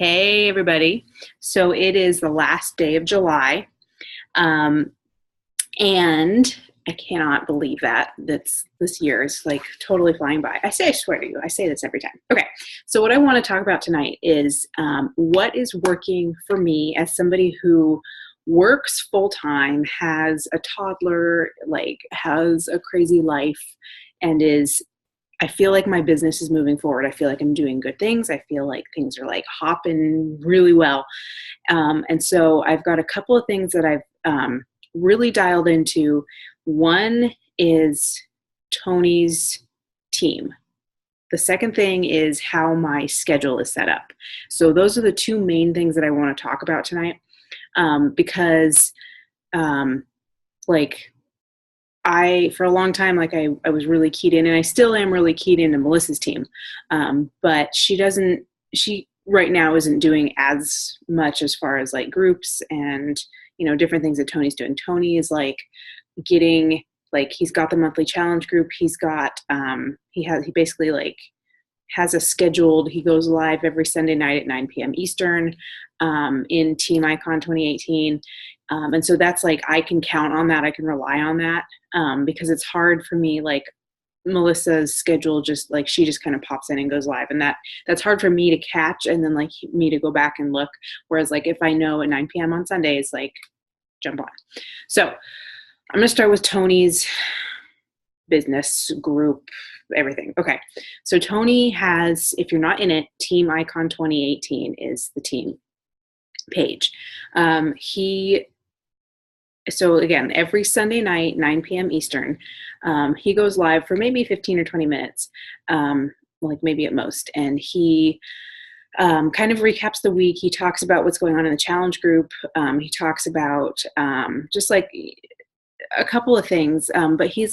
Hey, everybody. So it is the last day of July, um, and I cannot believe that this year is like totally flying by. I swear to you, I say this every time. Okay, so what I want to talk about tonight is what is working for me as somebody who works full time, has a toddler, like has a crazy life, and is I feel like my business is moving forward. I feel like I'm doing good things. I feel like things are like hopping really well. And so I've got a couple of things that I've really dialed into. One is Tony's team. The second thing is how my schedule is set up. So those are the two main things that I want to talk about tonight because um, like for a long time, like I was really keyed in, and I still am really keyed into Melissa's team. But she right now isn't doing as much as far as like groups and, different things that Tony's doing. Tony is like getting, like, he's got the monthly challenge group. He's got, he basically like has a scheduled, he goes live every Sunday night at 9 p.m. Eastern in Team Icon 2018. And so that's like, I can count on that. I can rely on that because it's hard for me, like Melissa's schedule, just like she just kind of pops in and goes live. And that's hard for me to catch and then like me to go back and look. Whereas like if I know at 9 p.m. on Sunday, it's like jump on. So I'm going to start with Tony's business group, everything. Okay. So Tony has, if you're not in it, Team Icon 2018 is the team page. So again, every Sunday night, 9 p.m. Eastern, he goes live for maybe 15 or 20 minutes, like maybe at most. And he kind of recaps the week. He talks about what's going on in the challenge group. He talks about just like a couple of things, but he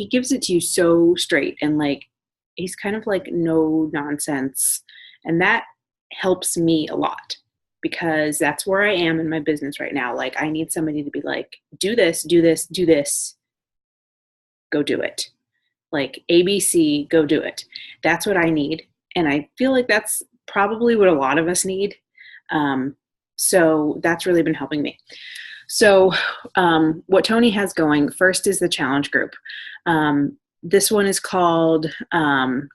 gives it to you so straight, and like he's kind of like no nonsense, and that helps me a lot because that's where I am in my business right now. Like I need somebody to be like, do this, do this, do this, go do it. Like ABC, go do it. That's what I need, and I feel like that's probably what a lot of us need. So that's really been helping me. So what Tony has going first is the challenge group. This one is called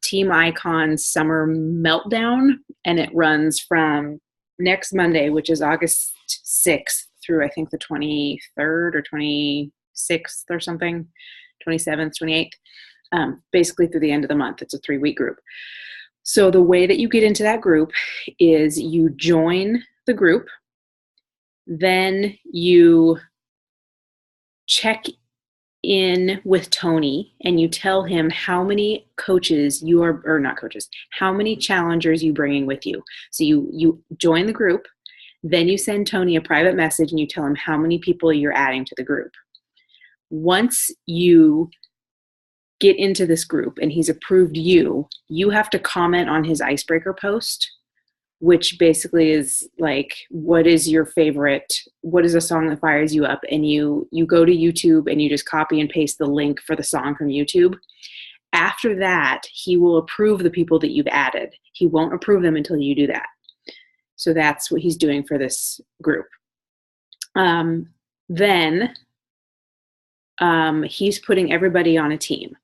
Team Icon Summer Meltdown, and it runs from next Monday, which is August 6th, through I think the 23rd or 26th or something, 27th, 28th, basically through the end of the month. It's a 3-week group. So the way that you get into that group is you join the group, then you check in with Tony and you tell him how many coaches you are, or not coaches, how many challengers you bringing with you. So you join the group, then you send Tony a private message and you tell him how many people you're adding to the group. Once you get into this group and he's approved you, you have to comment on his icebreaker post, which basically is like, what is your favorite, what is a song that fires you up? And you go to YouTube and you just copy and paste the link for the song from YouTube. After that, he will approve the people that you've added. He won't approve them until you do that. So that's what he's doing for this group. Then he's putting everybody on a team.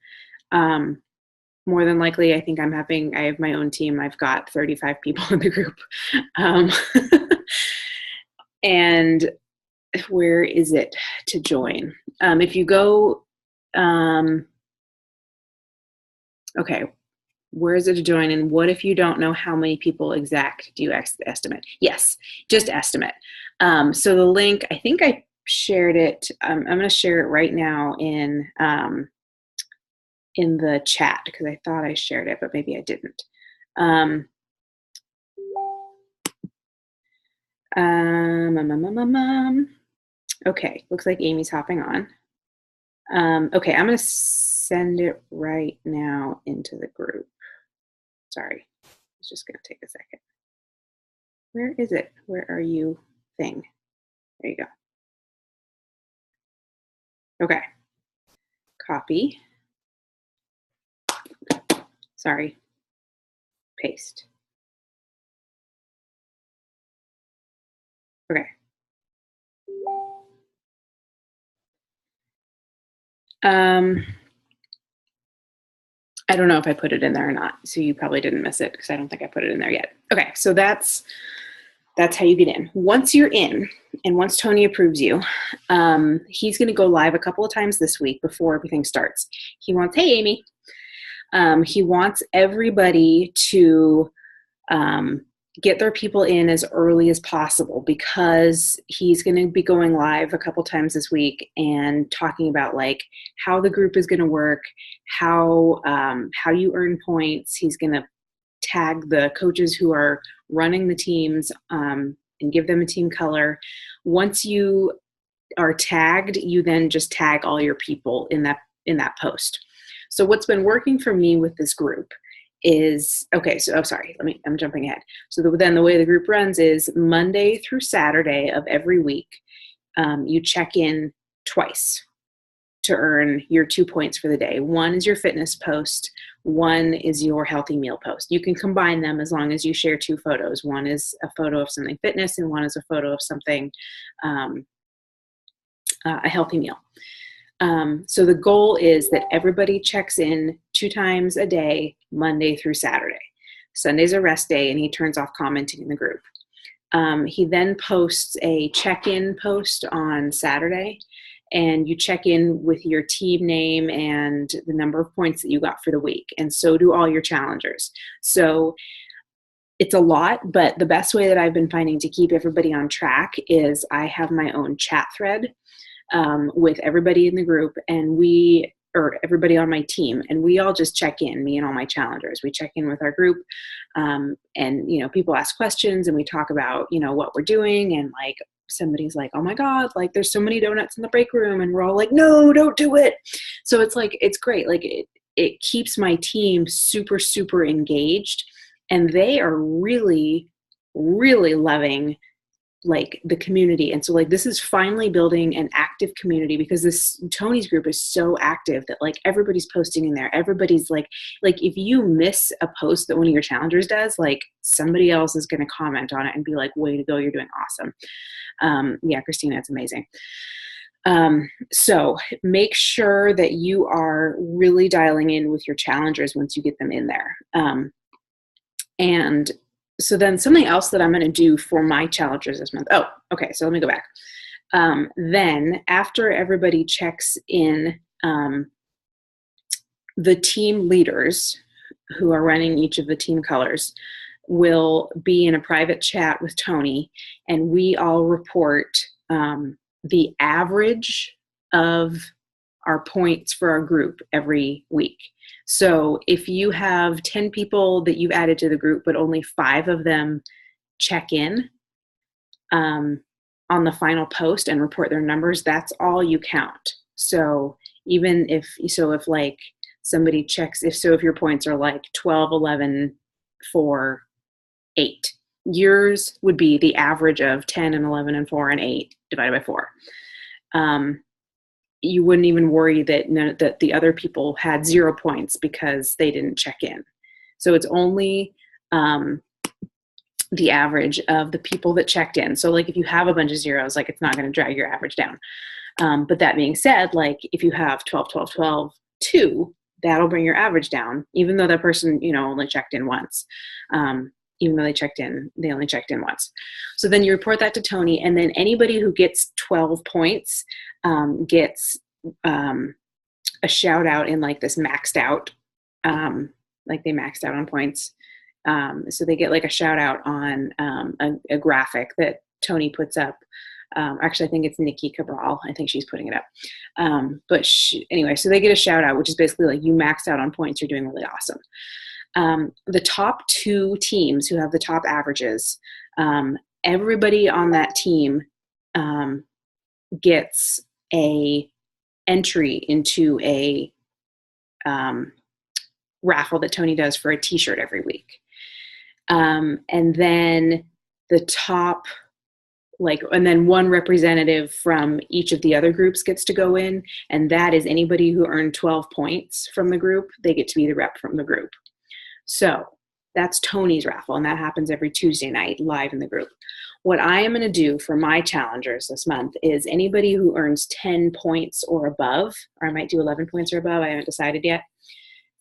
More than likely, I think I have my own team. I've got 35 people in the group. And where is it to join? If you go, okay, where is it to join? And what if you don't know how many people exact do you estimate? Yes, just estimate. So the link, I think I shared it. I'm going to share it right now in the chat because I thought I shared it, but maybe I didn't. Okay, looks like Amy's hopping on. Okay, I'm going to send it right now into the group. Sorry, it's just going to take a second. Where is it? Where are you thing? There you go. Okay, copy. Sorry, paste. I don't know if I put it in there or not, so you probably didn't miss it because I don't think I put it in there yet. Okay, so that's how you get in. Once you're in, and once Tony approves you, he's going to go live a couple of times this week before everything starts. He wants, hey, Amy. He wants everybody to get their people in as early as possible because he's going to be going live a couple times this week and talking about like how the group is going to work, how you earn points. He's going to tag the coaches who are running the teams and give them a team color. Once you are tagged, you then just tag all your people in that post. So what's been working for me with this group is, okay, so I'm jumping ahead. So then the way the group runs is Monday through Saturday of every week, you check in twice to earn your 2 points for the day. One is your fitness post, one is your healthy meal post. You can combine them as long as you share 2 photos. One is a photo of something fitness and one is a photo of something, a healthy meal. So the goal is that everybody checks in 2 times a day, Monday through Saturday. Sunday's a rest day, and he turns off commenting in the group. He then posts a check-in post on Saturday, and you check in with your team name and the number of points that you got for the week, and so do all your challengers. So it's a lot, but the best way that I've been finding to keep everybody on track is I have my own chat thread with everybody in the group, and everybody on my team, and we all just check in, me and all my challengers. We check in with our group, and people ask questions, and we talk about what we're doing, and like somebody's like, oh my god, like there's so many donuts in the break room, and we're all like, no, don't do it. So it's like, it's great. Like it keeps my team super, super engaged, and they are really, really loving like the community. And so like this is finally building an active community because this Tony's group is so active that like everybody's posting in there. Everybody's like if you miss a post that one of your challengers does, like somebody else is going to comment on it and be like, way to go, you're doing awesome. Yeah, Christina, it's amazing. So make sure that you are really dialing in with your challengers once you get them in there. And so then something else that I'm going to do for my challengers this month. Oh, okay. So let me go back. Then after everybody checks in, the team leaders who are running each of the team colors will be in a private chat with Tony, and we all report the average of our points for our group every week. So if you have 10 people that you've added to the group, but only 5 of them check in on the final post and report their numbers, that's all you count. So even if like somebody checks, if your points are like 12, 11, 4, 8, yours would be the average of 10 and 11 and 4 and 8 divided by 4. You wouldn't even worry that the other people had 0 points because they didn't check in. So it's only the average of the people that checked in. So like if you have a bunch of zeros, like it's not going to drag your average down. But that being said, like if you have 12, 12, 12, 2, that'll bring your average down, even though that person, only checked in once. Even though they only checked in once. So then you report that to Tony, and then anybody who gets 12 points gets a shout out in like this maxed out, like they maxed out on points. So they get like a shout out on a graphic that Tony puts up. Actually, I think it's Nikki Cabral. I think she's putting it up. Anyway, so they get a shout out, which is basically like you maxed out on points. You're doing really awesome. The top 2 teams who have the top averages, everybody on that team gets a entry into a raffle that Tony does for a t-shirt every week. And then the top, and then one representative from each of the other groups gets to go in, and that is anybody who earned 12 points from the group. They get to be the rep from the group. So That's Tony's raffle, and that happens every Tuesday night live in the group. What I am going to do for my challengers this month is anybody who earns 10 points or above, or I might do 11 points or above, I haven't decided yet.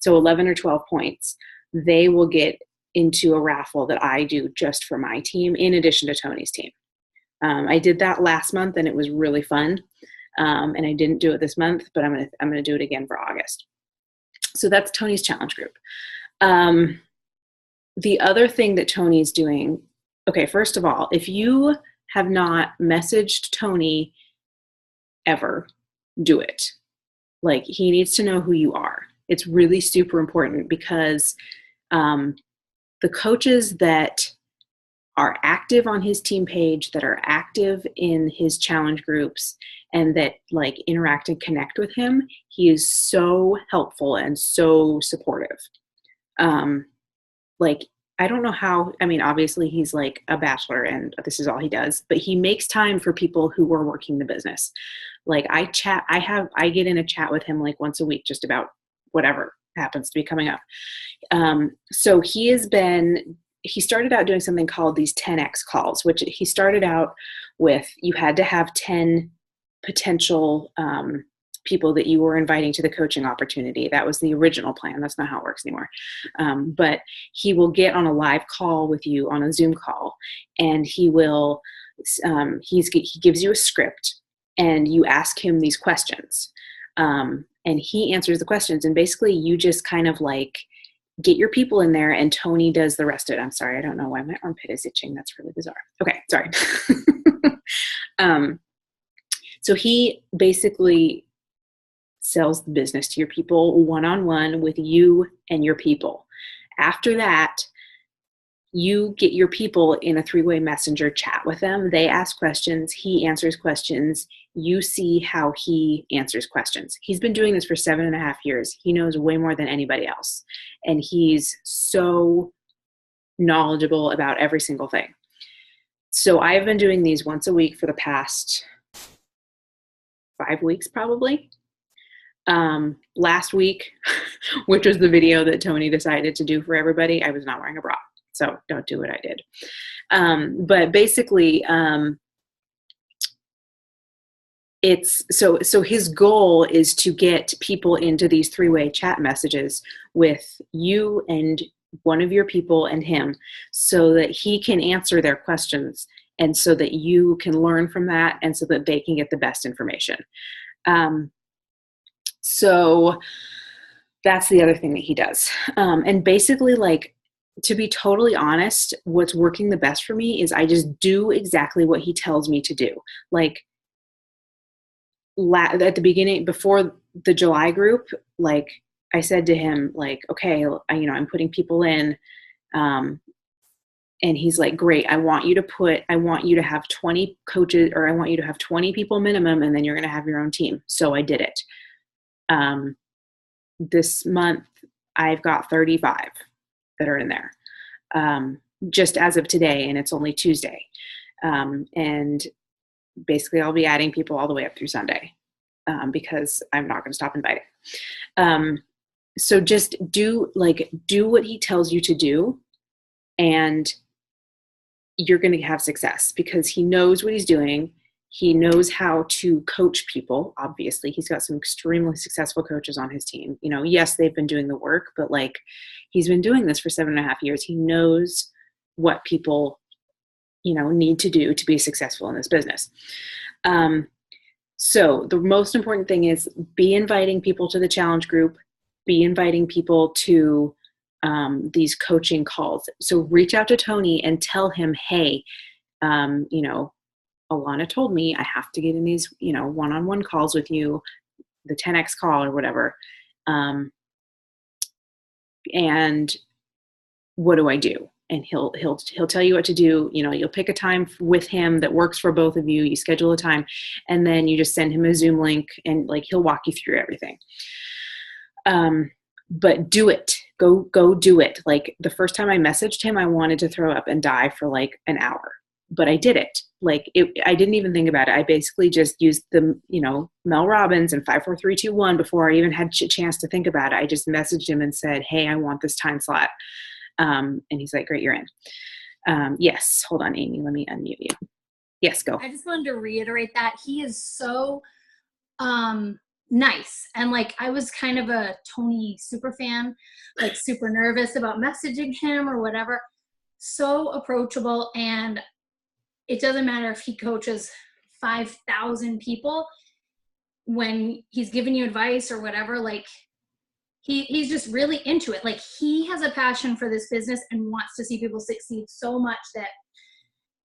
So 11 or 12 points, they will get into a raffle that I do just for my team in addition to Tony's team. I did that last month and it was really fun. And I didn't do it this month, but I'm gonna do it again for August. So that's Tony's challenge group. The other thing that Tony's doing, okay, first of all, if you have not messaged Tony ever, do it. Like, he needs to know who you are. It's really super important because the coaches that are active on his team page, that are active in his challenge groups, and that like interact and connect with him, he is so helpful and so supportive. Like, I don't know how, I mean, obviously he's like a bachelor and this is all he does, but he makes time for people who are working the business. Like, I get in a chat with him like once a week, just about whatever happens to be coming up. So he started out doing something called these 10X calls, which he started out with, you had to have 10 potential people that you were inviting to the coaching opportunity. That was the original plan. That's not how it works anymore. But he will get on a live call with you on a Zoom call, and he will, he gives you a script and you ask him these questions. And he answers the questions, and basically you just kind of like get your people in there and Tony does the rest of it. I'm sorry. I don't know why my armpit is itching. That's really bizarre. Okay. Sorry. So he basically sells the business to your people one-on-one with you and your people. After that, you get your people in a three-way messenger chat with them. They ask questions. He answers questions. You see how he answers questions. He's been doing this for 7.5 years. He knows way more than anybody else. And he's so knowledgeable about every single thing. So I've been doing these once a week for the past 5 weeks, probably. Last week, which was the video that Tony decided to do for everybody, I was not wearing a bra. So don't do what I did. But basically, it's so his goal is to get people into these three-way chat messages with you and one of your people and him, so that he can answer their questions and so that you can learn from that and so that they can get the best information. So that's the other thing that he does. And basically, like, to be totally honest, what's working the best for me is I just do exactly what he tells me to do. Like, at the beginning, before the July group, like, I said to him, like, okay, I'm putting people in, and he's like, great, I want you to have 20 coaches, or I want you to have 20 people minimum, and then you're going to have your own team. So I did it. This month I've got 35 that are in there, just as of today, and it's only Tuesday. And basically I'll be adding people all the way up through Sunday, because I'm not going to stop inviting. So just do what he tells you to do, and you're going to have success because he knows what he's doing. He knows how to coach people. Obviously, he's got some extremely successful coaches on his team. Yes, they've been doing the work, but like, he's been doing this for 7.5 years. He knows what people, need to do to be successful in this business. So the most important thing is be inviting people to the challenge group, be inviting people to these coaching calls. So reach out to Tony and tell him, hey, Alana told me I have to get in these, one-on-one calls with you, the 10X call or whatever. And what do I do? And he'll tell you what to do. You'll pick a time with him that works for both of you. You schedule a time, and then you just send him a Zoom link, and like, he'll walk you through everything. But do it. Go do it. Like, the first time I messaged him, I wanted to throw up and die for like an hour. But I did it. I didn't even think about it. I basically just used the, Mel Robbins and 5, 4, 3, 2, 1 before I even had a chance to think about it. I just messaged him and said, hey, I want this time slot. And he's like, great, you're in. Yes. Hold on, Amy. Let me unmute you. Yes, go. I just wanted to reiterate that he is so nice. And like, I was kind of a Tony super fan, like super nervous about messaging him or whatever. So approachable. And it doesn't matter if he coaches 5,000 people, when he's giving you advice or whatever, like he's just really into it. Like he has a passion for this business and wants to see people succeed so much that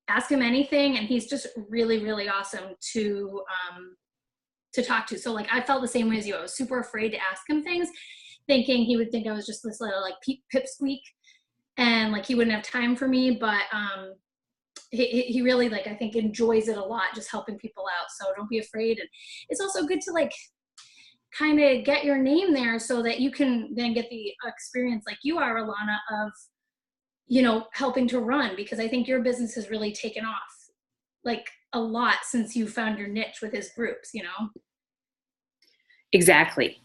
ask him anything. And he's just really, really awesome to talk to. So like, I felt the same way as you. I was super afraid to ask him things, thinking he would think I was just this little like pipsqueak and like he wouldn't have time for me. But he really, like, I think enjoys it a lot, just helping people out. So don't be afraid. And it's also good to like kind of get your name there so that you can then get the experience like you are, Alana, of, you know, helping to run, because I think your business has really taken off like a lot since you found your niche with his groups, you know? Exactly.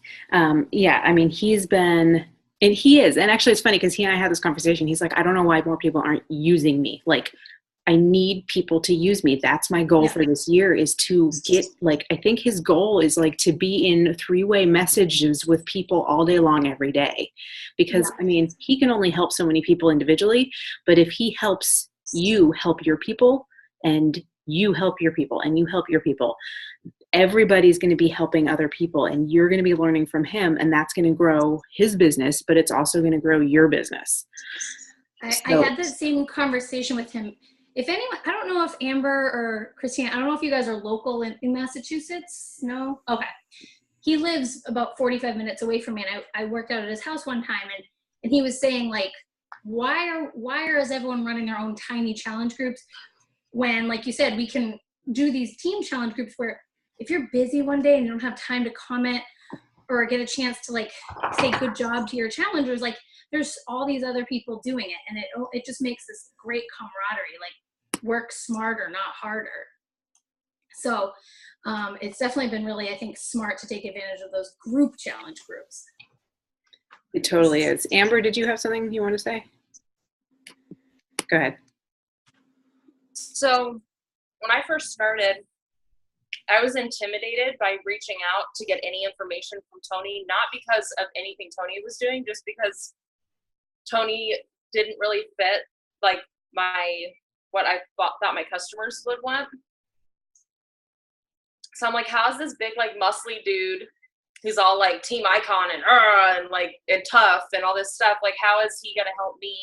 Yeah. I mean, he's been, and he is, and actually it's funny because he and I had this conversation. He's like, I don't know why more people aren't using me. Like, I need people to use me. That's my goal for this year, is to get, like, I think his goal is like to be in 3-way messages with people all day long, every day. Because I mean, he can only help so many people individually, but if he helps you help your people, and you help your people, and you help your people, everybody's going to be helping other people, and you're going to be learning from him, and that's going to grow his business, but it's also going to grow your business. I had the same conversation with him. If anyone, I don't know if Amber or Christina, I don't know if you guys are local in Massachusetts. No? Okay. He lives about 45 minutes away from me, and I worked out at his house one time, and he was saying like, why is everyone running their own tiny challenge groups when, like you said, we can do these team challenge groups where if you're busy one day and you don't have time to comment or get a chance to like say good job to your challengers, like there's all these other people doing it, and it just makes this great camaraderie, like work smarter, not harder. So it's definitely been really, I think, smart to take advantage of those group challenge groups. It totally is. Amber, did you have something you want to say? Go ahead. So when I first started, I was intimidated by reaching out to get any information from Tony, not because of anything Tony was doing, just because Tony didn't really fit like what I thought my customers would want. So I'm like, how's this big like muscly dude who's all like team icon and like and tough and all this stuff, like how is he gonna help me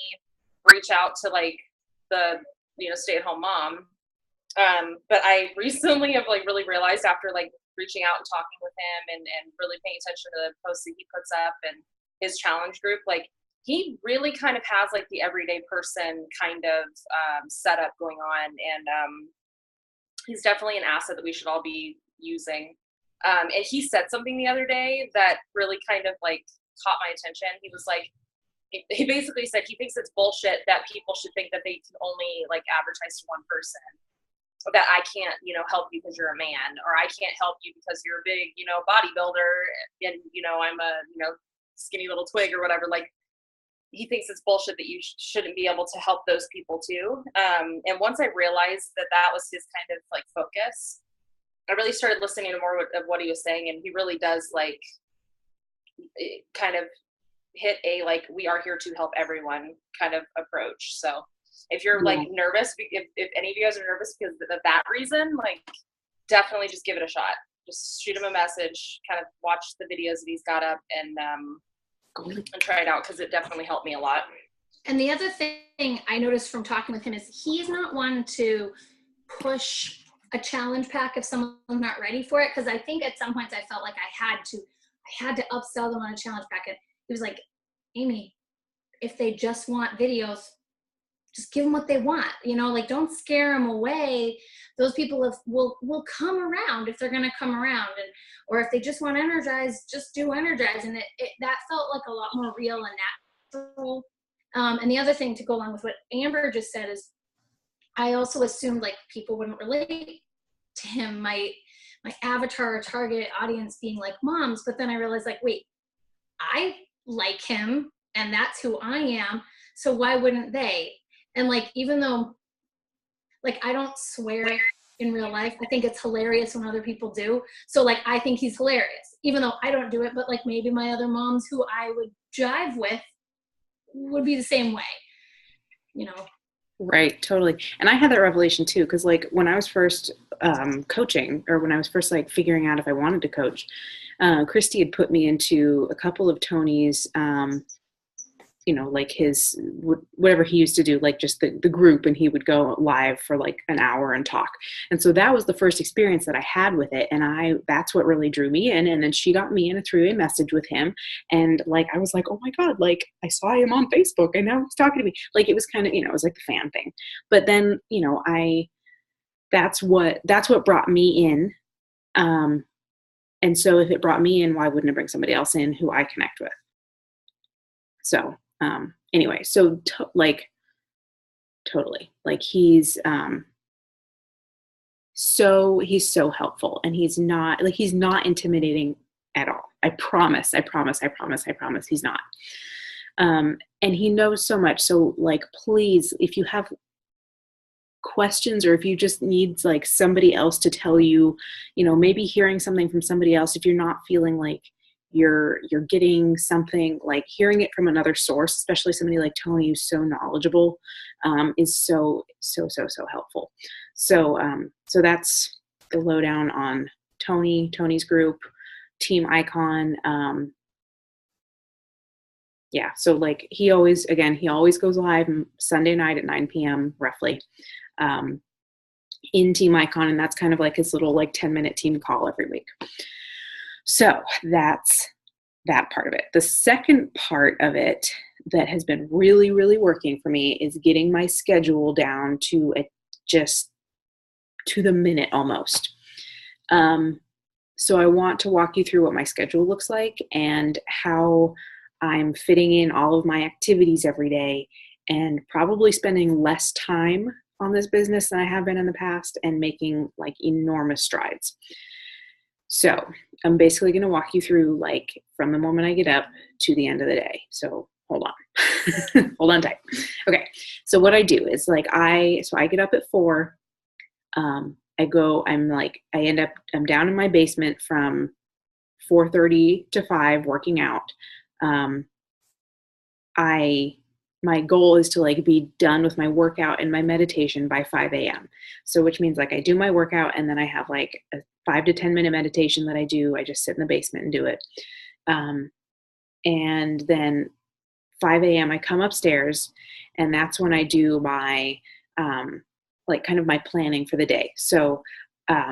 reach out to like the, you know, stay-at-home mom? But I recently have like really realized, after like reaching out and talking with him and really paying attention to the posts that he puts up and his challenge group, like he really kind of has like the everyday person kind of setup going on. And he's definitely an asset that we should all be using. And he said something the other day that really kind of like caught my attention. He was like, he basically said he thinks it's bullshit that people should think that they can only like advertise to one person. That I can't, you know, help you because you're a man, or I can't help you because you're a big, you know, bodybuilder, and, you know, I'm a, you know, skinny little twig or whatever. Like, he thinks it's bullshit that you shouldn't be able to help those people too. And once I realized that that was his kind of like focus, I really started listening to more of what he was saying. And he really does like kind of hit a, like, we are here to help everyone kind of approach. So if you're like nervous, if any of you guys are nervous because of that reason, like definitely just give it a shot. Just shoot him a message, kind of watch the videos that he's got up, and try it out, because it definitely helped me a lot. And the other thing I noticed from talking with him is he's not one to push a challenge pack if someone's not ready for it. Because I think at some points I felt like I had to upsell them on a challenge pack. And he was like, Amy, if they just want videos, just give them what they want, you know, like don't scare them away. Those people will come around if they're going to come around, and or if they just want Energize, just do Energize. And that felt like a lot more real and natural. And the other thing to go along with what Amber just said is, I also assumed like people wouldn't relate to him, my avatar or target audience being like moms, but then I realized like, wait, I like him and that's who I am. So why wouldn't they? And like, even though like I don't swear in real life, I think it's hilarious when other people do. So like I think he's hilarious, even though I don't do it, but like maybe my other moms who I would jive with would be the same way, you know. Right, totally. And I had that revelation too, because like when I was first coaching, or when I was first like figuring out if I wanted to coach, Christy had put me into a couple of Tony's, you know, like his, whatever he used to do, like just the group, and he would go live for like an hour and talk. And so that was the first experience that I had with it. And that's what really drew me in. And then she got me in a three-way message with him. And like, I was like, oh my God, like I saw him on Facebook and now he's talking to me. Like, it was kind of, you know, it was like the fan thing. But then, you know, that's what brought me in. And so if it brought me in, why wouldn't it bring somebody else in who I connect with? So, anyway, so like totally, like he's so helpful, and he's not intimidating at all. I promise he's not. And he knows so much. So like, please, if you have questions, or if you just need like somebody else to tell you, you know, maybe hearing something from somebody else, if you're not feeling like you're getting something, like hearing it from another source, especially somebody like Tony who's so knowledgeable, is so helpful. So that's the lowdown on Tony's group, Team Icon. Yeah, so like he always goes live Sunday night at 9 p.m. roughly, in Team Icon, and that's kind of like his little like 10-minute team call every week. So that's that part of it. The second part of it that has been really, really working for me is getting my schedule down to just to the minute almost. So I want to walk you through what my schedule looks like and how I'm fitting in all of my activities every day, and probably spending less time on this business than I have been in the past, and making like enormous strides. So I'm basically going to walk you through like from the moment I get up to the end of the day. So hold on, hold on tight. Okay. So what I do is like, I get up at 4. I'm down in my basement from 4:30 to 5 working out. My goal is to like be done with my workout and my meditation by 5 a.m. So which means like I do my workout, and then I have like a 5 to 10 minute meditation that I do. I just sit in the basement and do it. And then 5 a.m. I come upstairs, and that's when I do my, like kind of my planning for the day. So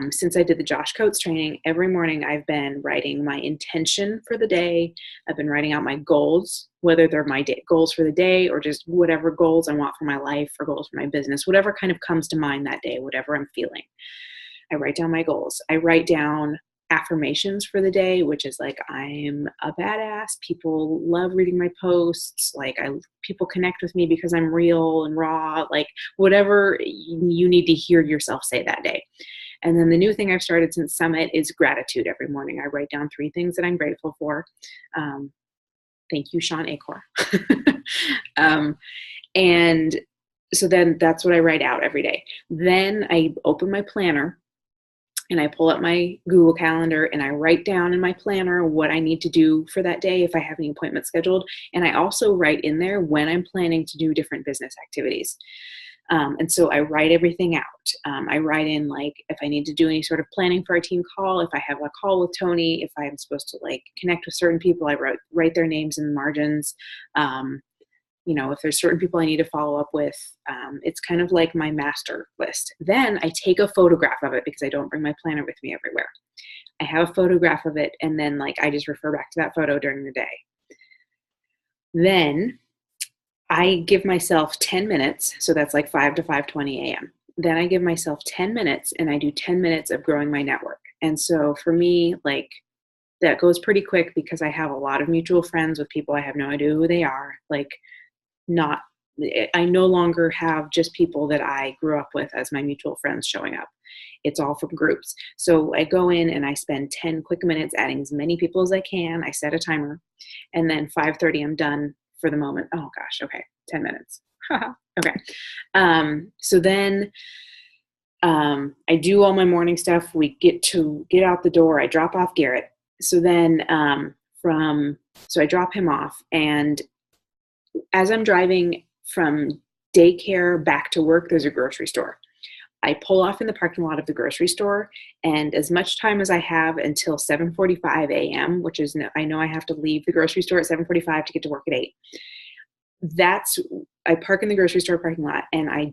since I did the Josh Coates training, every morning I've been writing my intention for the day. I've been writing out my goals, whether they're my goals for the day or just whatever goals I want for my life or goals for my business, whatever kind of comes to mind that day, whatever I'm feeling. I write down my goals. I write down affirmations for the day, which is like, I'm a badass. People love reading my posts. Like people connect with me because I'm real and raw, like whatever you need to hear yourself say that day. And then the new thing I've started since Summit is gratitude every morning. I write down 3 things that I'm grateful for. Thank you, Sean Acor. And so then that's what I write out every day. Then I open my planner and I pull up my Google Calendar, and I write down in my planner what I need to do for that day if I have any appointments scheduled. And I also write in there when I'm planning to do different business activities. And so I write everything out. I write in like if I need to do any sort of planning for a team call, if I have a call with Tony, if I'm supposed to like connect with certain people, I write their names in the margins. You know, if there's certain people I need to follow up with, it's kind of like my master list. Then I take a photograph of it because I don't bring my planner with me everywhere. I have a photograph of it, and then like I just refer back to that photo during the day. Then I give myself 10 minutes. So that's like 5 to 5:20 a.m. Then I give myself 10 minutes, and I do 10 minutes of growing my network. And so for me, like that goes pretty quick because I have a lot of mutual friends with people I have no idea who they are. Like I no longer have just people that I grew up with as my mutual friends showing up. It's all from groups. So I go in and I spend 10 quick minutes adding as many people as I can. I set a timer, and then 5:30 I'm done for the moment. Oh gosh. Okay. 10 minutes. Okay. So then, I do all my morning stuff. We get out the door. I drop off Garrett. So then, so I drop him off, and as I'm driving from daycare back to work, there's a grocery store. I pull off in the parking lot of the grocery store, and as much time as I have until 7:45 a.m., which is, I know I have to leave the grocery store at 7:45 to get to work at 8. I park in the grocery store parking lot, and I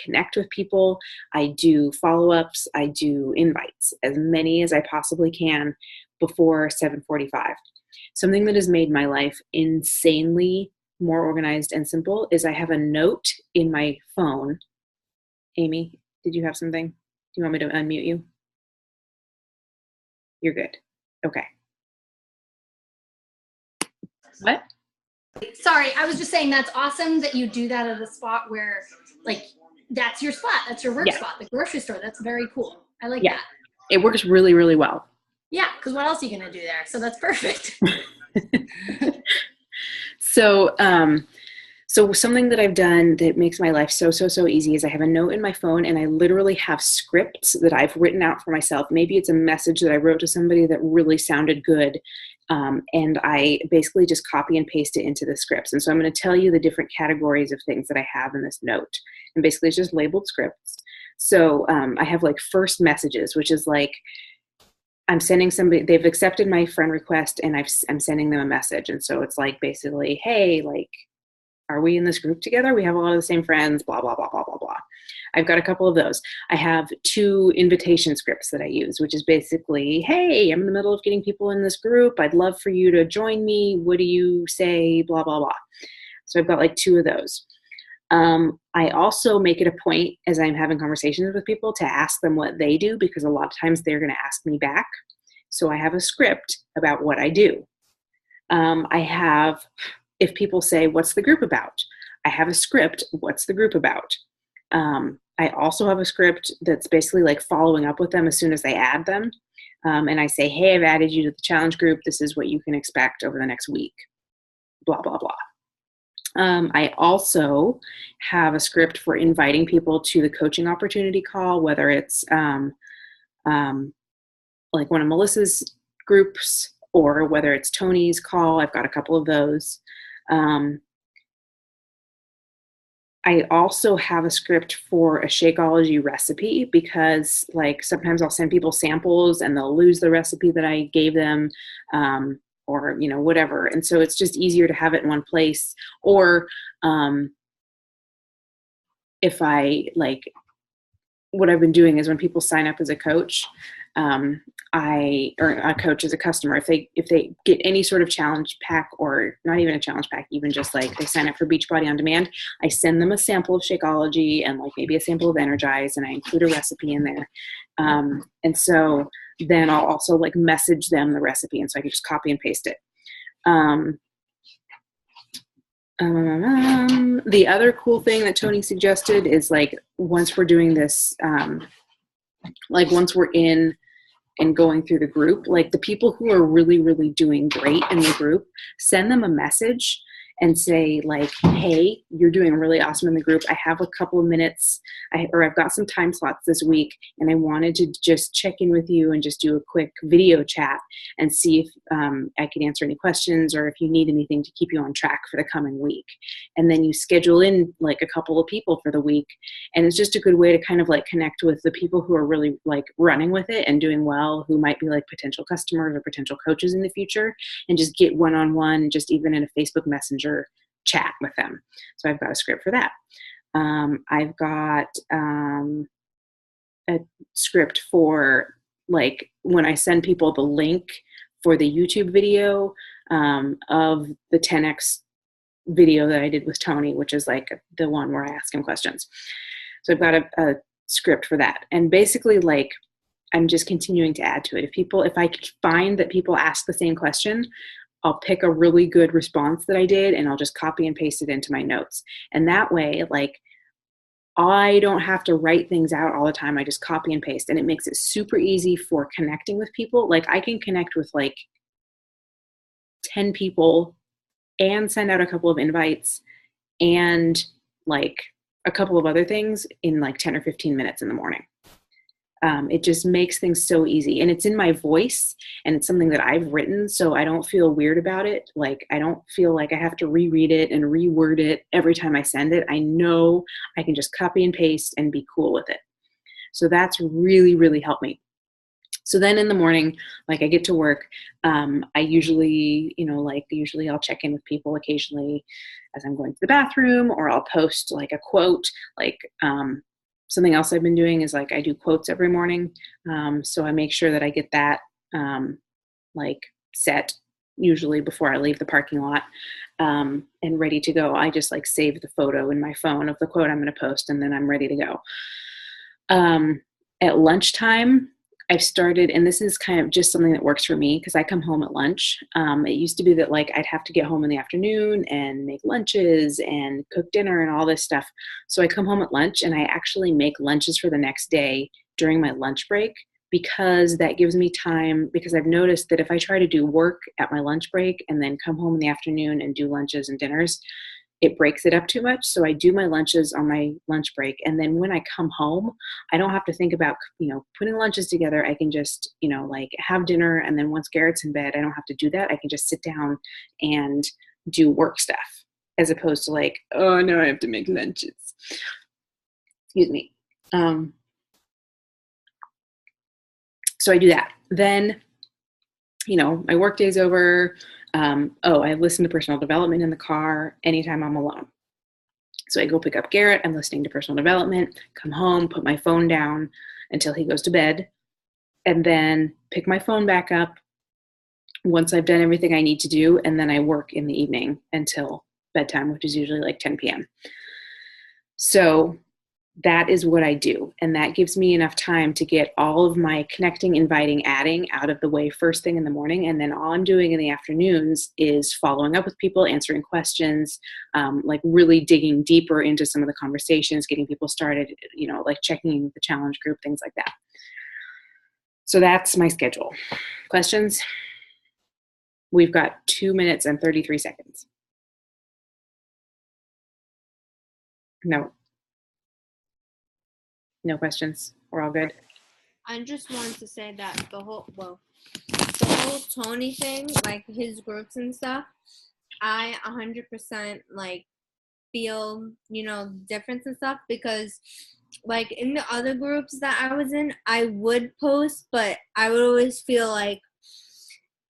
connect with people. I do follow-ups. I do invites, as many as I possibly can before 7:45. Something that has made my life insanely more organized and simple is I have a note in my phone. Amy, did you have something? Do you want me to unmute you? You're good. Okay. What? Sorry, I was just saying that's awesome that you do that at a spot where, like, that's your spot. That's your work spot, the grocery store. That's very cool. I like that. It works really, really well. Yeah, because what else are you going to do there? So that's perfect. So something that I've done that makes my life so easy is I have a note in my phone, and I literally have scripts that I've written out for myself. Maybe it's a message that I wrote to somebody that really sounded good. And I basically just copy and paste it into the scripts. And so I'm going to tell you the different categories of things that I have in this note. And basically it's just labeled scripts. So I have like first messages, which is like, I'm sending somebody, they've accepted my friend request, and I'm sending them a message. And so it's like, basically, hey, like, are we in this group together? We have a lot of the same friends, blah, blah, blah, blah, blah, blah. I've got a couple of those. I have 2 invitation scripts that I use, which is basically, hey, I'm in the middle of getting people in this group. I'd love for you to join me. What do you say? Blah, blah, blah. So I've got like 2 of those. I also make it a point as I'm having conversations with people to ask them what they do, because a lot of times they're going to ask me back. So I have a script about what I do. If people say, what's the group about? I have a script, what's the group about? I also have a script that's basically like following up with them as soon as they add them. And I say, hey, I've added you to the challenge group. This is what you can expect over the next week, blah, blah, blah. I also have a script for inviting people to the coaching opportunity call, whether it's like one of Melissa's groups or whether it's Tony's call. I've got a couple of those. I also have a script for a Shakeology recipe, because like sometimes I'll send people samples and they'll lose the recipe that I gave them, or, you know, whatever. And so it's just easier to have it in one place. Or if I like, what I've been doing is when people sign up as a coach, or a coach as a customer, if they get any sort of challenge pack, or not even a challenge pack, even just like they sign up for Beachbody On Demand, I send them a sample of Shakeology and like maybe a sample of Energize, and I include a recipe in there. And so then I'll also like message them the recipe, and so I can just copy and paste it. The other cool thing that Tony suggested is like, once we're doing this, like once we're in and going through the group, like the people who are really, really doing great in the group, send them a message and say like, hey, you're doing really awesome in the group. I have a couple of minutes, I've got some time slots this week, and I wanted to just check in with you and just do a quick video chat and see if I can answer any questions, or if you need anything to keep you on track for the coming week. And then you schedule in like a couple of people for the week. And it's just a good way to kind of like connect with the people who are really like running with it and doing well, who might be like potential customers or potential coaches in the future, and just get one-on-one, just even in a Facebook Messenger chat with them. So I've got a script for that. I've got a script for like when I send people the link for the YouTube video of the 10X video that I did with Tony, which is like the one where I ask him questions. So I've got a script for that. And basically like I'm just continuing to add to it. If I find that people ask the same question, I'll pick a really good response that I did, and I'll just copy and paste it into my notes. And that way, like, I don't have to write things out all the time. I just copy and paste, and it makes it super easy for connecting with people. Like I can connect with like 10 people and send out a couple of invites and like a couple of other things in like 10 or 15 minutes in the morning. It just makes things so easy, and it's in my voice, and it's something that I've written, so I don't feel weird about it. Like, I don't feel like I have to reread it and reword it every time I send it. I know I can just copy and paste and be cool with it. So that's really, really helped me. So then in the morning, like, I get to work. I usually, usually I'll check in with people occasionally as I'm going to the bathroom, or I'll post like a quote. Like, something else I've been doing is like I do quotes every morning. So I make sure that I get that like set usually before I leave the parking lot, and ready to go. I just like save the photo in my phone of the quote I'm going to post, and then I'm ready to go. At lunchtime, I've started, and this is kind of just something that works for me because I come home at lunch. It used to be that like I'd have to get home in the afternoon and make lunches and cook dinner and all this stuff. So I come home at lunch, and I actually make lunches for the next day during my lunch break, because that gives me time, because I've noticed that if I try to do work at my lunch break and then come home in the afternoon and do lunches and dinners, it breaks it up too much. So I do my lunches on my lunch break. And then when I come home, I don't have to think about, putting lunches together. I can just, like have dinner. And then once Garrett's in bed, I don't have to do that. I can just sit down and do work stuff, as opposed to like, oh no, I have to make lunches. Excuse me. So I do that. Then, my work day's over. I listen to personal development in the car anytime I'm alone. So I go pick up Garrett. I'm listening to personal development, come home, put my phone down until he goes to bed, and then pick my phone back up once I've done everything I need to do. And then I work in the evening until bedtime, which is usually like 10 p.m. So that is what I do. And that gives me enough time to get all of my connecting, inviting, adding out of the way first thing in the morning. And then all I'm doing in the afternoons is following up with people, answering questions, like really digging deeper into some of the conversations, getting people started, like checking in with the challenge group, things like that. So that's my schedule. Questions? We've got 2 minutes and 33 seconds. No questions. We're all good. I just wanted to say that the whole Tony thing, like his groups and stuff, I 100% like feel, difference and stuff, because like in the other groups that I was in, I would post, but I would always feel like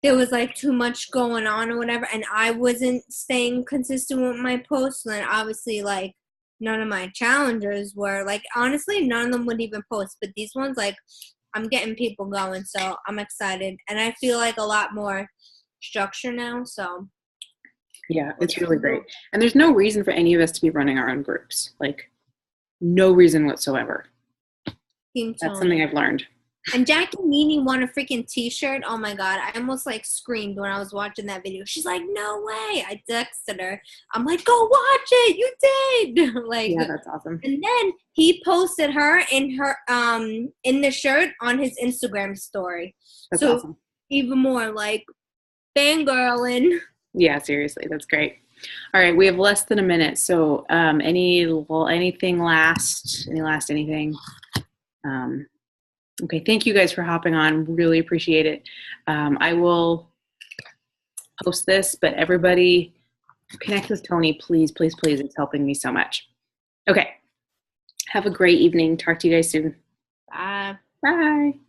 there was like too much going on or whatever, and I wasn't staying consistent with my posts. And then obviously like none of my challengers were, like, honestly, none of them would even post, but these ones, like, I'm getting people going, so I'm excited, and I feel like a lot more structure now, so. Yeah, it's really great. And there's no reason for any of us to be running our own groups, like, no reason whatsoever. That's something I've learned. And Jackie Meany won a freaking t-shirt. Oh my God. I almost like screamed when I was watching that video. She's like, no way. I texted her. I'm like, go watch it. You did. Like, yeah, that's awesome. And then he posted her in the shirt on his Instagram story. That's awesome. Even more like fangirling. Yeah, seriously. That's great. All right. We have less than a minute. So anything last? Anything? Okay, thank you guys for hopping on. Really appreciate it. I will post this, but everybody connect with Tony, please, please, please. It's helping me so much. Okay, have a great evening. Talk to you guys soon. Bye. Bye.